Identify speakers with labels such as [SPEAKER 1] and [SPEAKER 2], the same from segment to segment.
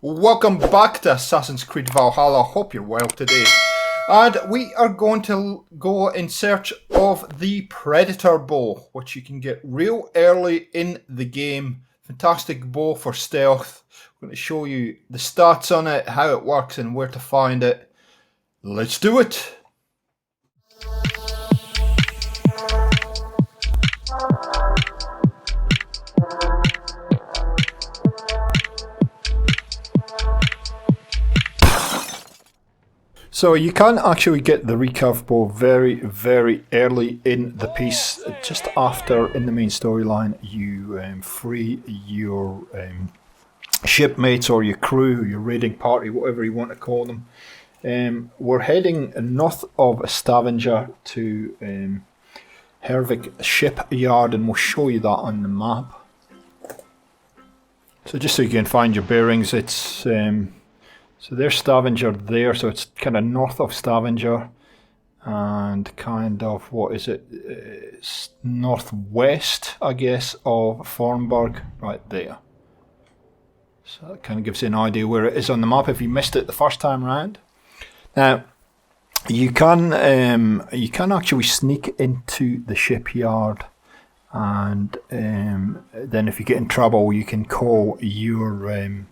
[SPEAKER 1] Welcome back to Assassin's Creed Valhalla. Hope you're well today. And we are going to go in search of the Predator bow, which you can get real early in the game. Fantastic bow for stealth. I'm going to show you the stats on it, how it works, and where to find it. Let's do it! So you can actually get the recurve bow very early in the piece. Just after, in the main storyline, you free your shipmates or your crew, your raiding party, whatever you want to call them. We're heading north of Stavanger to Hervik shipyard, and we'll show you that on the map. So just so you can find your bearings, it's... So there's Stavanger there, so it's kind of north of Stavanger and kind of, what is it, it's northwest, I guess, of Fornburg, right there. So that kind of gives you an idea where it is on the map if you missed it the first time round. Now, you can actually sneak into the shipyard, and then if you get in trouble, you can call your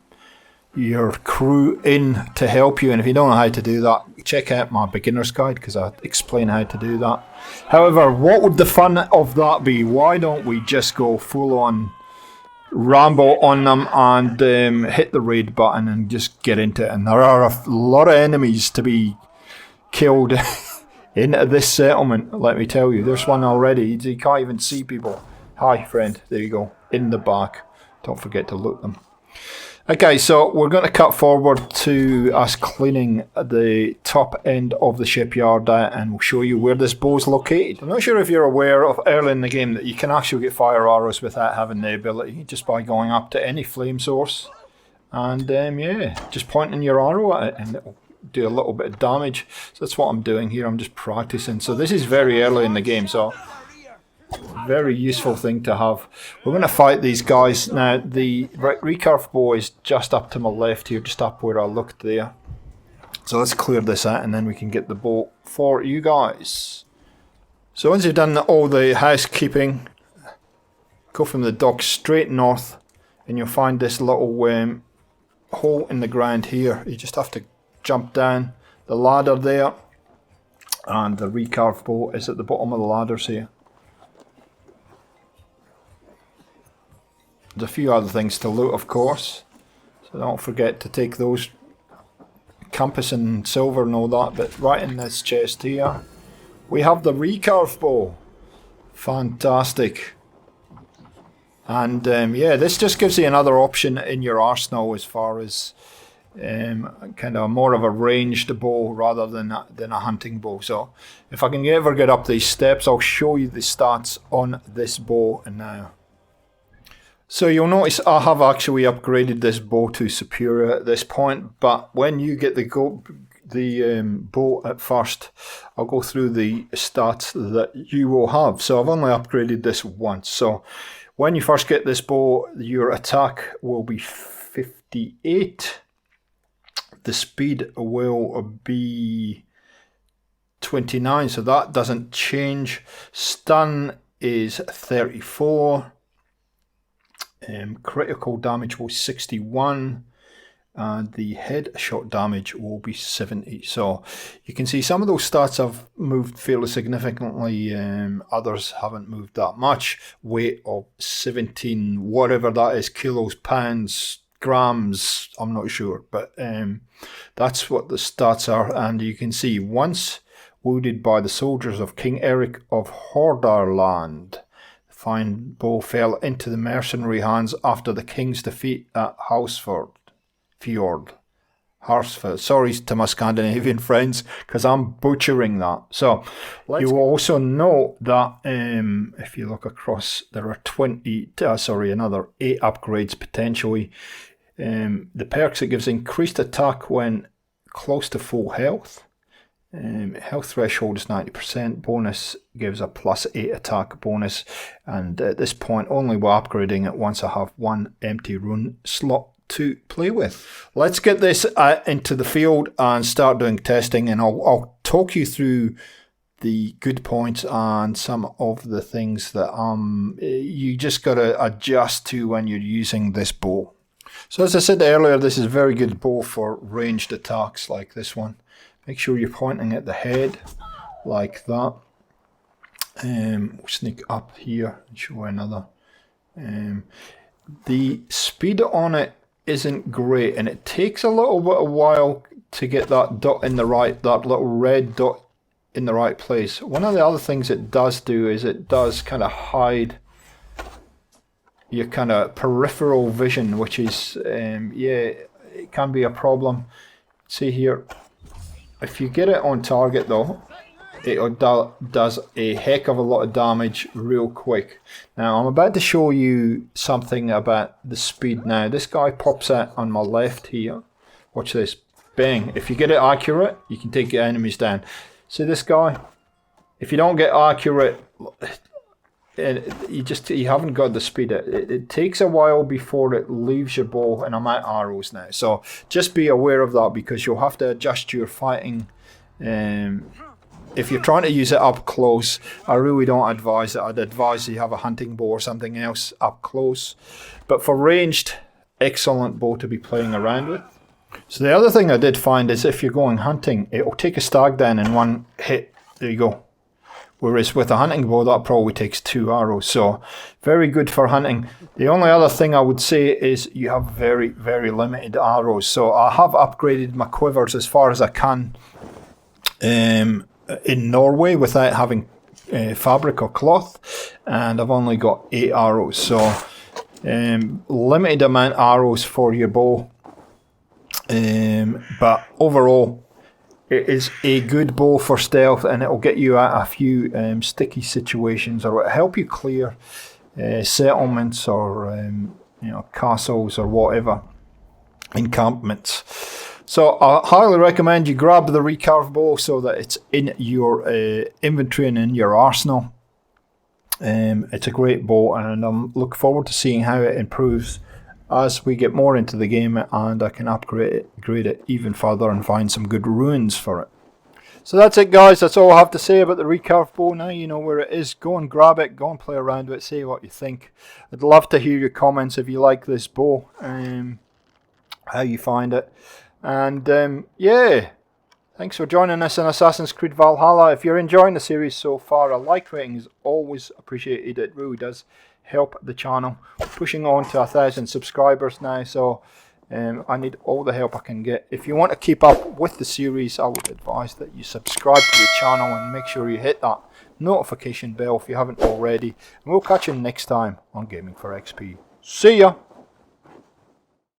[SPEAKER 1] crew in to help you, and if you don't know how to do that, check out my beginner's guide because I explain how to do that. However, what would the fun of that be? Why don't we just go full on Rambo on them and hit the raid button and just get into it? And there are a lot of enemies to be killed in this settlement, let me tell you. There's one already. You can't even see people. Hi friend, there you go, in the back. Don't forget to loot them. Okay, so we're going to cut forward to us cleaning the top end of the shipyard, and we'll show you where this bow is located. I'm not sure if you're aware of early in the game that you can actually get fire arrows without having the ability, just by going up to any flame source and yeah, just pointing your arrow at it and it'll do a little bit of damage. So that's what I'm doing here, I'm just practicing. So this is very early in the game, so very useful thing to have. We're going to fight these guys now. The recurve bow is just up to my left here, just up where I looked there. So let's clear this out and then we can get the bow for you guys. So once you've done all the housekeeping, go from the dock straight north and you'll find this little hole in the ground here. You just have to jump down the ladder there, and the recurve bow is at the bottom of the ladders here. There's a few other things to loot, of course, so don't forget to take those, compass and silver and all that. But right in this chest here we have the recurve bow. Fantastic. And yeah, this just gives you another option in your arsenal as far as kind of more of a ranged bow rather than a hunting bow. So if I can ever get up these steps, I'll show you the stats on this bow now. So you'll notice I have actually upgraded this bow to superior at this point, but when you get the bow at first, I'll go through the stats that you will have. So I've only upgraded this once. So when you first get this bow, your attack will be 58. The speed will be 29, so that doesn't change. Stun is 34. Critical damage will 61, and the headshot damage will be 70. So you can see some of those stats have moved fairly significantly, others haven't moved that much. Weight of 17, whatever that is, kilos, pounds, grams, I'm not sure, but that's what the stats are. And you can see, once wounded by the soldiers of King Eric of Hordarland, fine bow fell into the mercenary hands after the king's defeat at Harsford. Sorry to my Scandinavian friends, because I'm butchering that. So you will also note that if you look across, there are another 8 upgrades potentially. The perks, it gives increased attack when close to full health. Health threshold is 90%. Bonus gives a +8 attack bonus, and at this point only by upgrading it once I have one empty rune slot to play with. Let's get this into the field and start doing testing, and I'll talk you through the good points and some of the things that you just got to adjust to when you're using this bow. So as I said earlier, this is a very good bow for ranged attacks like this one. Make sure you're pointing at the head like that. We'll sneak up here and show another. The speed on it isn't great, and it takes a little bit of while to get that dot in the right, that little red dot in the right place. One of the other things it does do is it does kind of hide your kind of peripheral vision, which is yeah, it can be a problem. See here, if you get it on target though, it does a heck of a lot of damage real quick. Now I'm about to show you something about the speed now. This guy pops out on my left here. Watch this. Bang. If you get it accurate, you can take your enemies down. See this guy? If you don't get accurate, you haven't got the speed. It takes a while before it leaves your bow, and I'm out arrows now. So just be aware of that, because you'll have to adjust your fighting. If you're trying to use it up close, I really don't advise it. I'd advise you have a hunting bow or something else up close. But for ranged, excellent bow to be playing around with. So the other thing I did find is if you're going hunting, it'll take a stag down in one hit. There you go. Whereas with a hunting bow, that probably takes 2 arrows. So very good for hunting. The only other thing I would say is you have very, very limited arrows. So I have upgraded my quivers as far as I can in Norway without having fabric or cloth. And I've only got 8 arrows. So limited amount of arrows for your bow. But overall, it is a good bow for stealth, and it will get you out a few sticky situations, or it'll help you clear settlements or castles or whatever, encampments. So I highly recommend you grab the recurve bow so that it's in your inventory and in your arsenal. It's a great bow, and I'm looking forward to seeing how it improves as we get more into the game, and I can upgrade it even further and find some good ruins for it. So that's it, guys. That's all I have to say about the recurve bow. Now you know where it is. Go and grab it. Go and play around with it. Say what you think. I'd love to hear your comments if you like this bow, how you find it. And yeah, thanks for joining us in Assassin's Creed Valhalla. If you're enjoying the series so far, a like rating is always appreciated. It really does help the channel. We're pushing on to 1,000 subscribers now, so I need all the help I can get. If you want to keep up with the series, I would advise that you subscribe to the channel and make sure you hit that notification bell if you haven't already. And we'll catch you next time on Gaming for XP. See ya!